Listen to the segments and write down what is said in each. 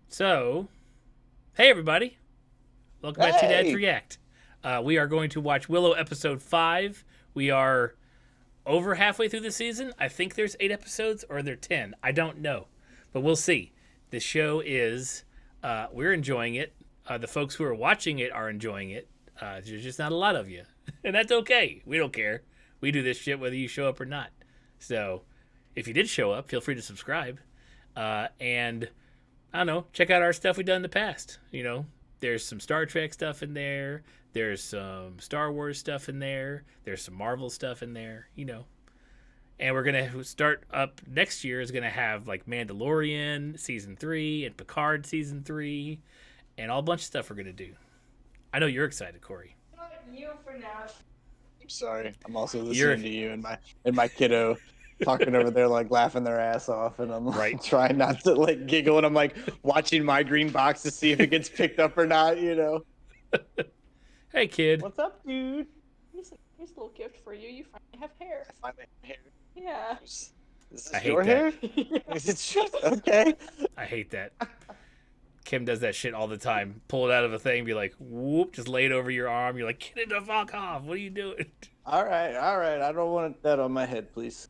So, hey everybody, welcome back to Dad's Hey, React. We are going to watch Willow episode 5. We are over halfway through the season. I think there's 8 episodes or there 10. I don't know, but we'll see. The show is, we're enjoying it. The folks who are watching it are enjoying it. There's just not a lot of you, and that's okay. We don't care. We do this shit whether you show up or not. So, if you did show up, feel free to subscribe. And I don't know, check out our stuff we've done in the past. There's some Star Trek stuff in there. There's some Star Wars stuff in there. There's some Marvel stuff in there. And we're gonna start up next year is gonna have like Mandalorian season 3 and Picard season 3 and all a bunch of stuff we're gonna do. I know you're excited, Corey. You for now. I'm sorry. I'm also You're listening to you and my kiddo talking over there, like laughing their ass off, and I'm like, Right. trying not to like giggle, and I'm like watching my green box to see if it gets picked up or not. Hey kid. What's up, dude? Here's a little gift for you. You finally have hair. I finally have hair. Yeah. Is this I hate your hair? Yeah. Is it just okay? I hate that. Kim does that shit all the time. Pull it out of a thing, be like, whoop, just lay it over your arm. You're like, get it the fuck off. What are you doing? All right. I don't want that on my head, please.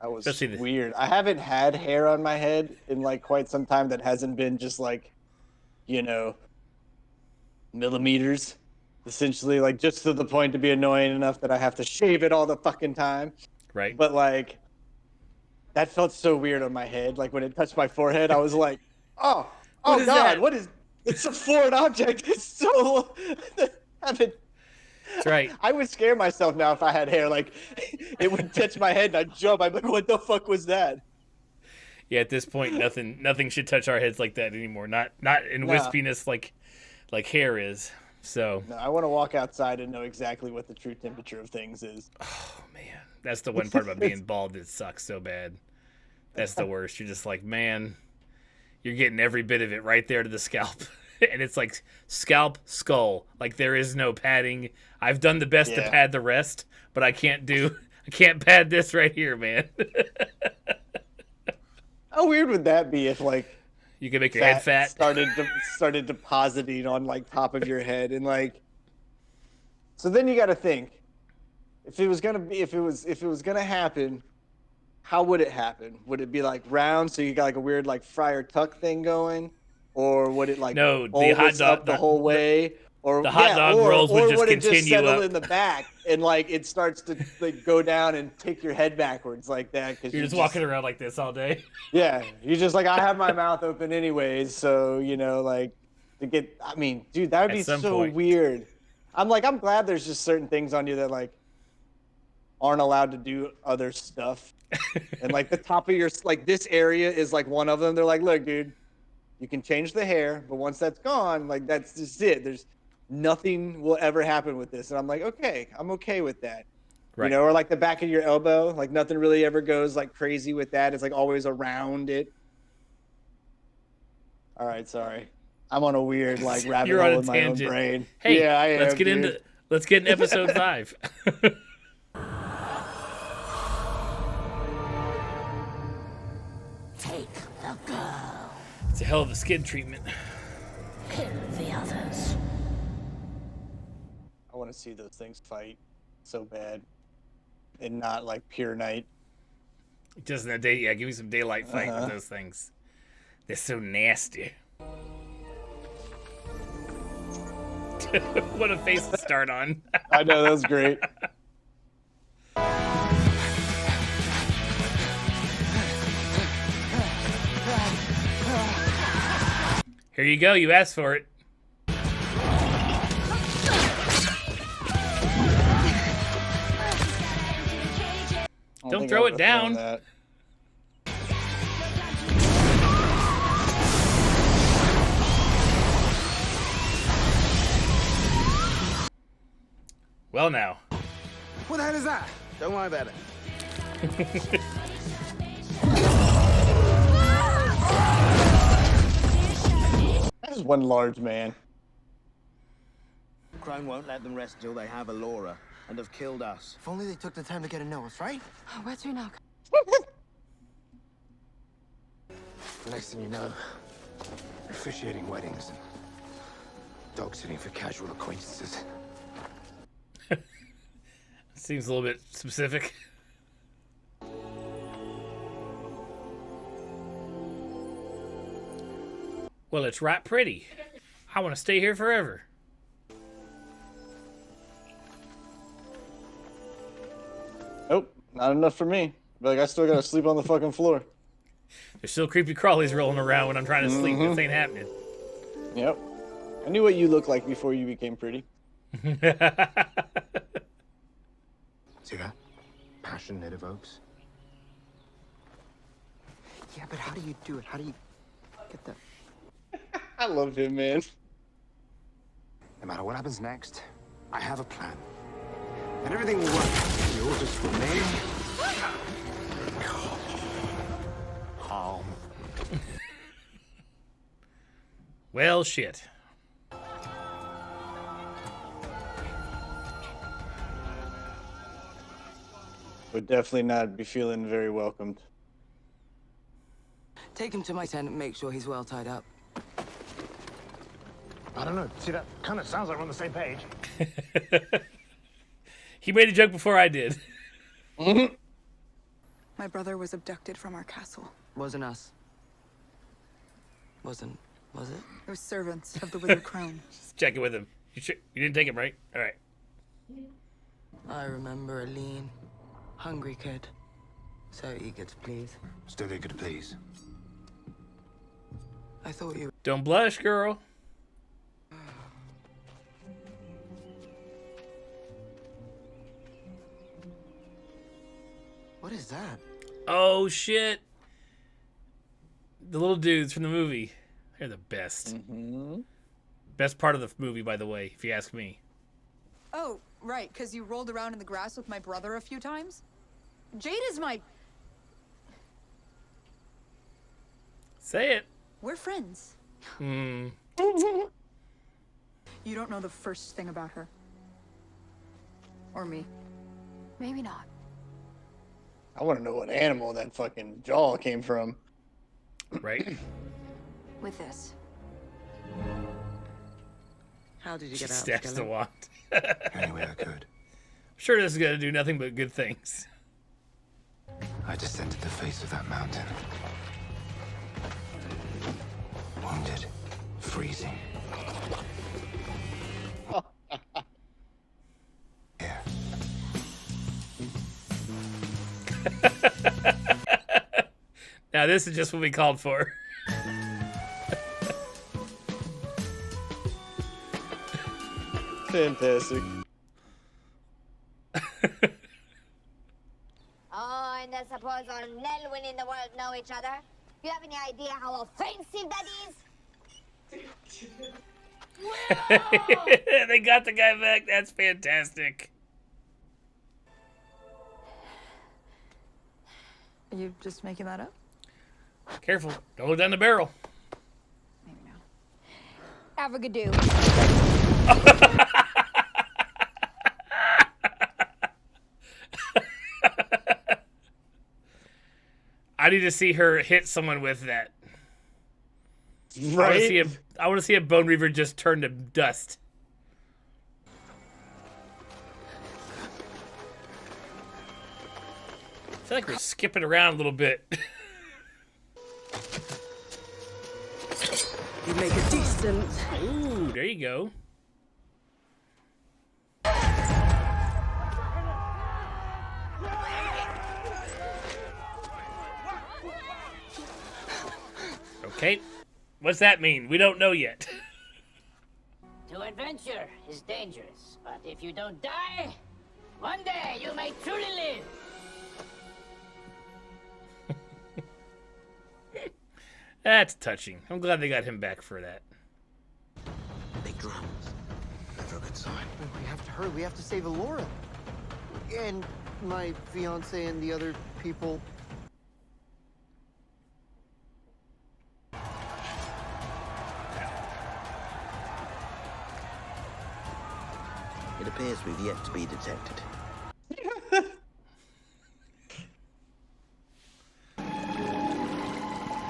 That was Especially the- weird. I haven't had hair on my head in like quite some time that hasn't been just like, millimeters. Essentially, like just to the point to be annoying enough that I have to shave it all the fucking time. Right? But like, that felt so weird on my head. Like when it touched my forehead, I was like, oh What is God, that? what is? It's a foreign object. It's so. Haven't. That's right. I would scare myself now if I had hair. Like, it would touch my head and I'd jump. I'd be like, what the fuck was that? Yeah, at this point, nothing should touch our heads like that anymore. Not in Nah. wispiness like hair is. So, No, I want to walk outside and know exactly what the true temperature of things is. oh man, that's the one part about being bald that sucks so bad. That's the worst. You're just like, man, you're getting every bit of it right there to the scalp. And it's like scalp, skull. Like there is no padding. I've done the best to Yeah. pad the rest, but I can't pad this right here, man. How weird would that be if like You can make your head fat. started depositing on like top of your head and like. So then you got to think, if it was gonna happen, how would it happen? Would it be like round, so you got like a weird like friar tuck thing going, or would it like No, the always hot dog- up the whole way? Or the hot dog or, rolls would or just would it just continue settle up. in the back and like it starts to like go down and take your head backwards like that because You're just walking around like this all day. Yeah, you're just like, I have my mouth open anyways, so like to get. I mean, dude, that would At be some so point. weird. I'm glad there's just certain things on you that like aren't allowed to do other stuff, and like the top of your like this area is like one of them. They're like, look, dude, you can change the hair, but once that's gone, like that's just it. There's nothing will ever happen with this, and I'm like, okay, I'm okay with that. Right. Or like the back of your elbow, like nothing really ever goes like crazy with that. It's like always around it. All right, sorry. I'm on a weird like rabbit You're on hole a in my own tangent. brain. Hey, yeah, I am, let's get dude. into episode 5. Take the girl. It's a hell of a skin treatment. Kill the others. I want to see those things fight so bad, and not like pure night. Just in a day, yeah. Give me some daylight fight with those things. They're so nasty. What a face to start on. I know, that was great. Here you go. You asked for it. Don't think throw I it would've down. thrown that. Well, now. What the hell is that? Don't worry about it. That is one large man. Crone won't let them rest until they have Alora and have killed us. If only they took the time to get to know us, right? Where to now? The next thing you know, you're officiating weddings and dog sitting for casual acquaintances. Seems a little bit specific. Well, it's right pretty. I want to stay here forever. Nope, not enough for me. But like, I still gotta sleep on the fucking floor. There's still creepy crawlies rolling around when I'm trying to sleep. This ain't happening. Yep. I knew what you looked like before you became pretty. See that passion it evokes? Yeah, but how do you do it? How do you get that? I love him, man. No matter what happens next, I have a plan. And everything will work. You'll just remain calm. Well, shit. Would definitely not be feeling very welcomed. Take him to my tent and make sure he's well tied up. I don't know. See, that kind of sounds like we're on the same page. He made a joke before I did. My brother was abducted from our castle. Wasn't us. Was it? It was servants of the Withered Crown. Just check it with him. You didn't take him, right? All right. I remember a lean, hungry kid. So eager to please. Still eager to please. I thought you... Don't blush, girl. What is that? Oh, shit. The little dudes from the movie. They're the best. Best part of the movie, by the way, if you ask me. Oh, right, because you rolled around in the grass with my brother a few times? Jade is my... Say it. We're friends. Hmm. You don't know the first thing about her. Or me. Maybe not. I want to know what animal that fucking jaw came from. Right? With this. How did you She get out? stabs the wand. Any way I could. I'm sure this is going to do nothing but good things. I descended the face of that mountain. Wounded, freezing. Yeah. Now this is just what we called for. Fantastic. Oh, and I suppose our Nelwyn in the world know each other? You have any idea how offensive that is? They got the guy back. That's fantastic. Are you just making that up? Careful. Don't look down the barrel. Maybe now. Avergadoo. I need to see her hit someone with that. Right? I want to see a Bone Reaver just turn to dust. I feel like we're skipping around a little bit. You make a decent... Ooh, there you go. Okay. What's that mean? We don't know yet. To adventure is dangerous, but if you don't die, one day you may truly live. That's touching. I'm glad they got him back for that. Big drums. Never a good sign. We have to hurry. We have to save Alora. And my fiance and the other people. It appears we've yet to be detected.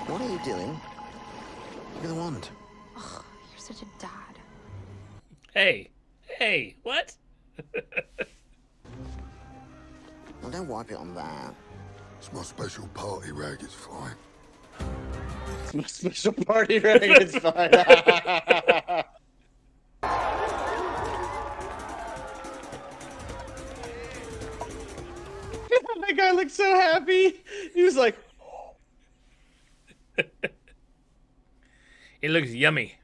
What are you doing? Look at the wand. Ugh, you're such a dad. Hey, what? Well, don't wipe it on that. It's my special party rag, it's fine. It's my special party rag. It's fine. That guy looked so happy. He was like, It looks yummy.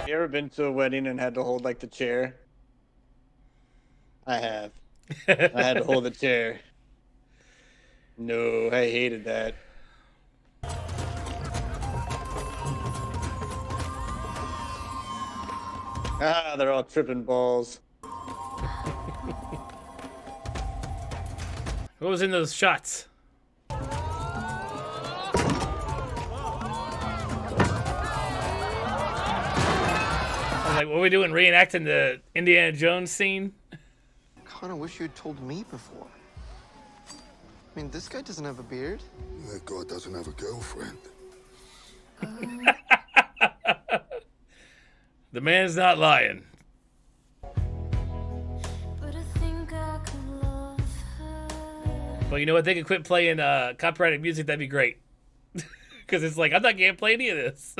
"You ever been to a wedding and had to hold like the chair?" I have. I had to hold the chair. No, I hated that. Ah, they're all tripping balls. What was in those shots? I was like, what are we doing? Reenacting the Indiana Jones scene? Kind of wish you'd told me before. I mean, this guy doesn't have a beard. That guy doesn't have a girlfriend. The man's not lying. But you know what? They could quit playing copyrighted music. That'd be great. Because it's like, I'm not going to play any of this.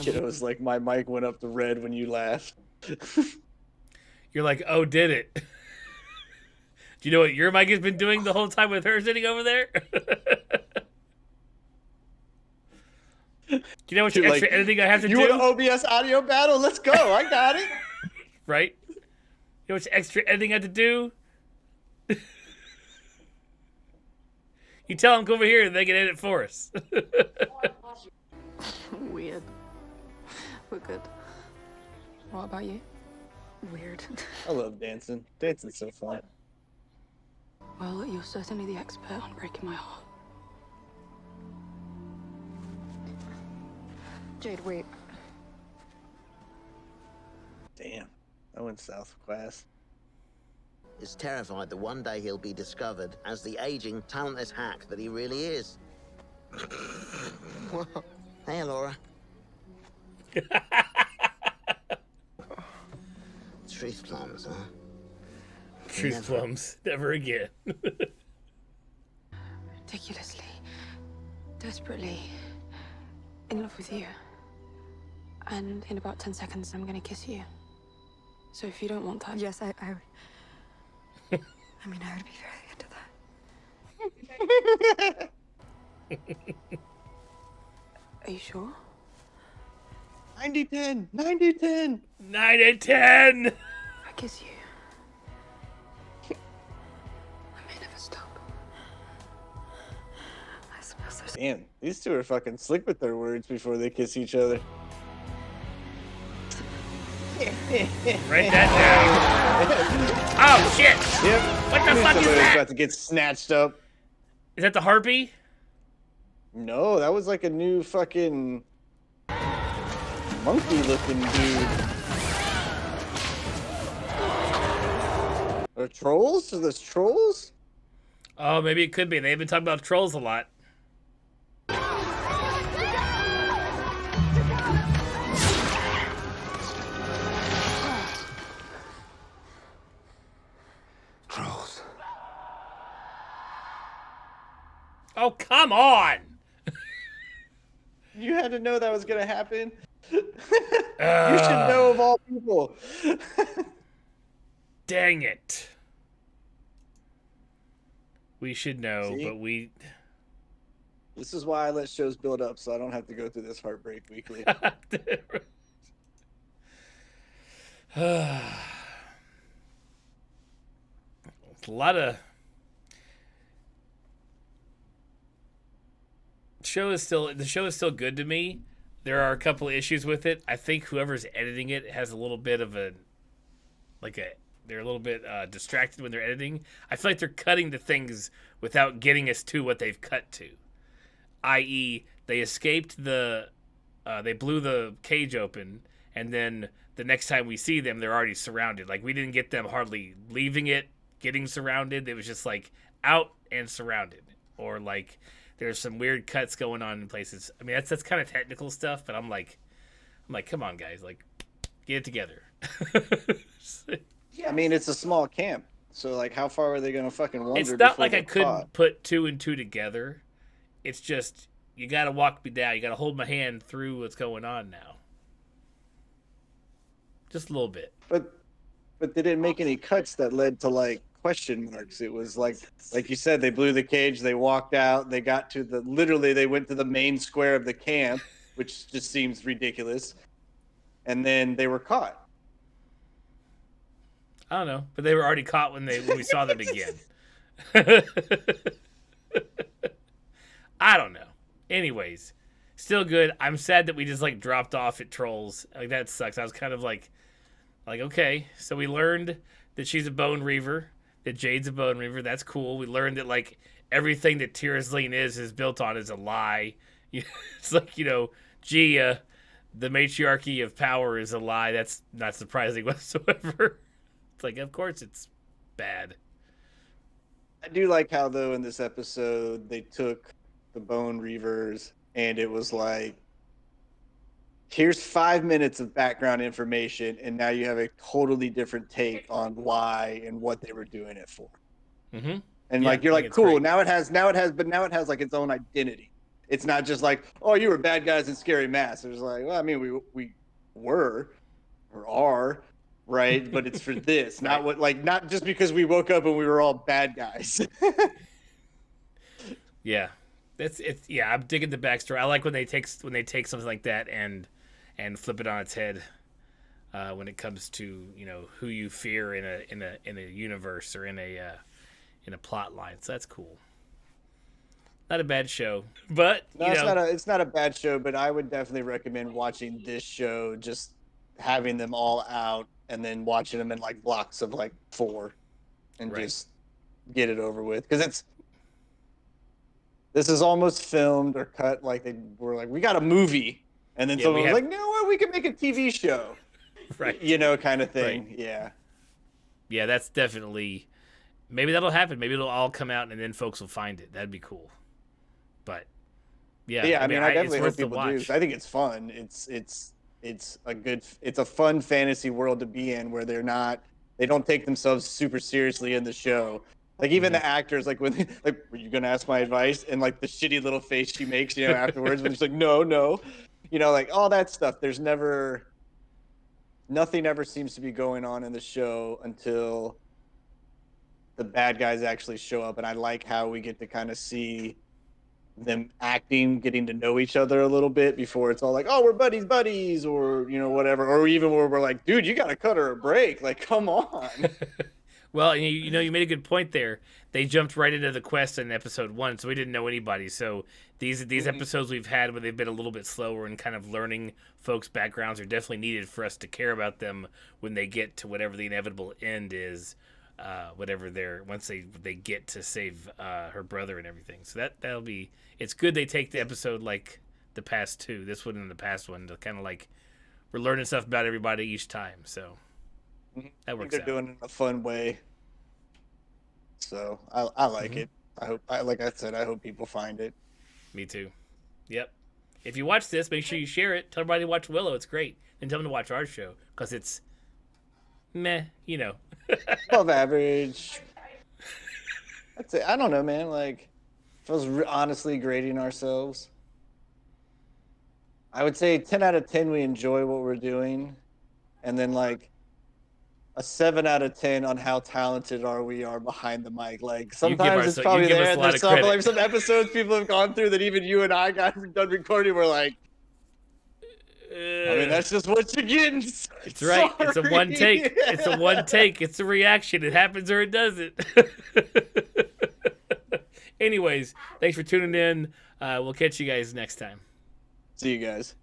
It was like my mic went up to red when you laughed. You're like, oh, did it? Do you know what your mic has been doing the whole time with her sitting over there? Do you know what You're extra like, editing I have to you do? want an OBS audio battle? Let's go. I got it. Right? You know what extra editing I have to do? You tell them, come over here and they can edit for us. Weird. We're good. What about you? Weird. I love dancing. Dancing's so fun. Well, you're certainly the expert on breaking my heart. Jade, wait. Damn. I went south fast. Is terrified that one day he'll be discovered as the aging, talentless hack that he really is. Hey, Laura. Truth plums, huh? Truth plums. Never again. Ridiculously, desperately in love with you. And in about 10 seconds, I'm gonna kiss you. So if you don't want that... Yes, I would. I mean, I would be very into that. Are you sure? 90-10. 90-10. 9-10. I kiss you. I may never stop. I smell so... Damn, these two are fucking slick with their words before they kiss each other. Write that down. Oh, shit. Yep. What the fuck is Somebody's that? about to get snatched up. Is that the harpy? No, that was like a new fucking monkey-looking dude. Are trolls? Are those trolls? Oh, maybe it could be. They've been talking about trolls a lot. Trolls. Oh, come on! You had to know that was gonna happen. You should know of all people. Dang it. We should know, See? but we... This is why I let shows build up, so I don't have to go through this heartbreak weekly. It's a lot of... The show is still good to me. There are a couple of issues with it. I think whoever's editing it has a little bit of they're a little bit distracted when they're editing. I feel like they're cutting the things without getting us to what they've cut to, i.e., they escaped they blew the cage open, and then the next time we see them, they're already surrounded. Like, we didn't get them hardly leaving it, getting surrounded. It was just like out and surrounded, or like there's some weird cuts going on in places. I mean, that's kind of technical stuff, but I'm like, come on, guys, like, get it together. Yeah, I mean, it's a small camp, so like, how far are they gonna fucking wander? It's not before like I they're couldn't caught? put 2 and 2 together. It's just, you got to walk me down. You got to hold my hand through what's going on now. Just a little bit. But they didn't make any cuts that led to like question marks. It was like you said, they blew the cage, they walked out, they got to literally they went to the main square of the camp, which just seems ridiculous, and then they were caught. I don't know, but they were already caught when we saw them again. I don't know. Anyways, still good. I'm sad that we just like dropped off at Trolls. Like, that sucks. I was kind of like okay, so we learned that she's a Bone Reaver, that Jade's a Bone Reaver. That's cool. We learned that like everything that Tirzline is built on is a lie. It's like, Gia, the matriarchy of power, is a lie. That's not surprising whatsoever. It's like, of course it's bad. I do like how, though, in this episode, they took the Bone Reavers and it was like, here's 5 minutes of background information, and now you have a totally different take on why and what they were doing it for. Mm-hmm. And Yeah, like, you're I like, think it's cool. great. Now it has like its own identity. It's not just like, oh, you were bad guys in Scary Mass. It was like, well, I mean, we were or are, right? But it's for this, not just because we woke up and we were all bad guys. Yeah, it's yeah. I'm digging the backstory. I like when they take something like that and flip it on its head. When it comes to who you fear in a universe or in a plot line, so that's cool. Not a bad show, but No, it's not a bad show, but I would definitely recommend watching this show, just having them all out and then watching them in like blocks of like 4 and Right. just get it over with. Because this is almost filmed or cut like they were like, we got a movie. And then someone was like, no, what, we could make a TV show. Right. Kind of thing. Right. Yeah. Yeah, that's definitely, maybe that'll happen. Maybe it'll all come out and then folks will find it. That'd be cool. But yeah, I mean, I definitely hope it's worth people the do. watch. I think it's fun. It's a fun fantasy world to be in where they don't take themselves super seriously in the show. Like, even the actors, like, when like, were you gonna ask my advice? And like the shitty little face she makes, afterwards, when she's like, no, like all that stuff. There's nothing ever seems to be going on in the show until the bad guys actually show up. And I like how we get to kind of see them acting, getting to know each other a little bit before it's all like, oh, we're buddies, or whatever, or even where we're like, dude, you gotta cut her a break, like, come on. Well, you made a good point there. They jumped right into the quest in episode 1, so we didn't know anybody. So these episodes we've had where they've been a little bit slower and kind of learning folks' backgrounds are definitely needed for us to care about them when they get to whatever the inevitable end is, once they get to save her brother and everything. So that'll be. It's good they take the episode like the past 2, this one and the past one, to kind of like we're learning stuff about everybody each time. So that works They're out. doing it in a fun way. So I like it. Like I said, I hope people find it. Me too. Yep. If you watch this, make sure you share it. Tell everybody to watch Willow. It's great. And tell them to watch our show because it's meh, Above average. That's it. I don't know, man. Like, if I was honestly grading ourselves, I would say 10 out of 10 we enjoy what we're doing, and then like a 7 out of 10 on how talented we are behind the mic. Like, sometimes it's probably there. And there's some episodes people have gone through that even you and I got done recording. We're like, I mean, that's just what you're getting. It's right. It's a one take. It's a one take. It's a reaction. It happens or it doesn't. Anyways, thanks for tuning in. We'll catch you guys next time. See you guys.